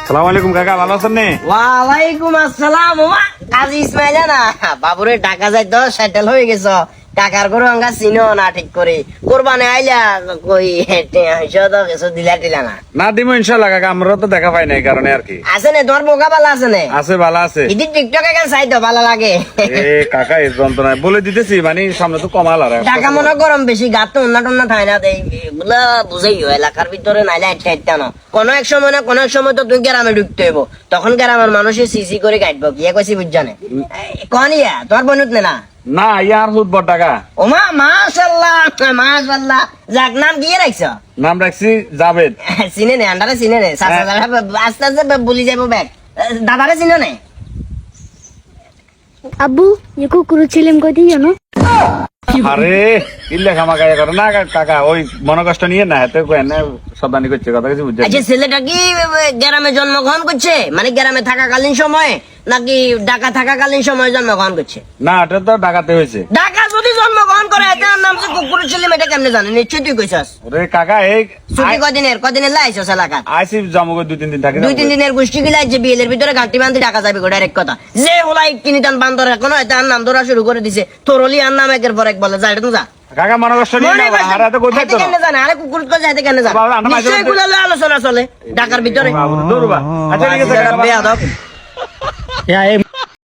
সালাম আলাইকুম কাকা, ভালো আছেন নে? ওয়ালাইকুম আসসালাম। ওমা কাজী ইসমাইল না বাবুরে টাকা যাই তো সেটেল হয়ে গেছ। কাকার গরু আঙ্গা চিনো না ঠিক করে কোরবানি আইলা কই কিছু দিলা টিলা না না দিব ইনশাল্লাহ কাকা, আমরা তো দেখা পাই না এই কারণে আর কি। আছে নে তোমার বোকা বালা আছে নে? আছে, ভালো আছে। ইদি টিকটকে কেন চাই তো ভালো লাগে। এ কাকা এই যন্ত্রণায় বলে দিতেছি, মানে সামনে তো কমাল আর ঢাকা মনে গরম বেশি গাত তো উন্না টন্না ঠাই না দেয় এগুলা বুঝাই এলাকার ভিতরে নাইলে একটা একটা না কোনো এক সময় না কোনো এক সময় তো তুই গ্রামে ঢুকতে হইব, তখন গ্রামের মানুষের সিসি করে কাটবো কি কইছি বুঝজানে কন ইয়া তোমার বনুত না না ইয়ার হুদ বড় টাকা। ওমা মাশাআল্লাহ মাশাআল্লাহ। যাক নাম দিয়ে রাখছ? নাম রাখছি জাভেদ। চিনে নে আন্ডারে চিনে নে আস্তে আস্তে বলি যাবো ব্যাগ। দাদারে চিনে নে? আব্বু ये कुकुर ছিলাম কই দিও না আরে ইল্লে খামা গায়ে করে না কাকা, ওই মন কষ্ট নিয়ে না হাতে কই না সদানি করছে, কথা কিছু বুঝছেন? আচ্ছা ছেলেটা কি গ্রামে জন্মগ্রহণ করছে, মানে গ্রামে থাকাকালীন সময়ে নাকি ঢাকা থাকাকালীন সময়ে জন্মগ্রহণ করছে? না এটা তো ঢাকাতে হয়েছে। ঢাকা যদি জন্মগ্রহণ করে এটার নাম যে কুকুর ছিলাম এটা কেমনে জানে? নিশ্চয় তুই কইছস। ওরে কাকা এই ছুটি কদিনের লাইছস এলাকা? আইসি জমগো 2-3 দিন থাকি। 2-3 দিনের গোষ্ঠী গিলা যে বিয়ের ভিতরে গাঁটি বান্ধি ঢাকা যাবে গো ডাইরেক্ট কথা। যে ওলাই কিনিতান বান্দর এখন এটার নাম ধরা শুরু করে দিছে, তোরলি আর নাম একের পর এক বলে যা এটা তো যা। কাকা মন কষ্ট নিয়ে না, আর এত কোথায় তো কেন জানে আরে কুকুর কো যাইতে কেন জানে? বাবা, আমরা মাঝে নিশ্চয়ই মধ্যে- এগুলো আলোচনা চলে ঢাকার ভিতরে। দৌড়বা। আচ্ছা ঠিক আছে কাকা, বেয়াদব। Ya,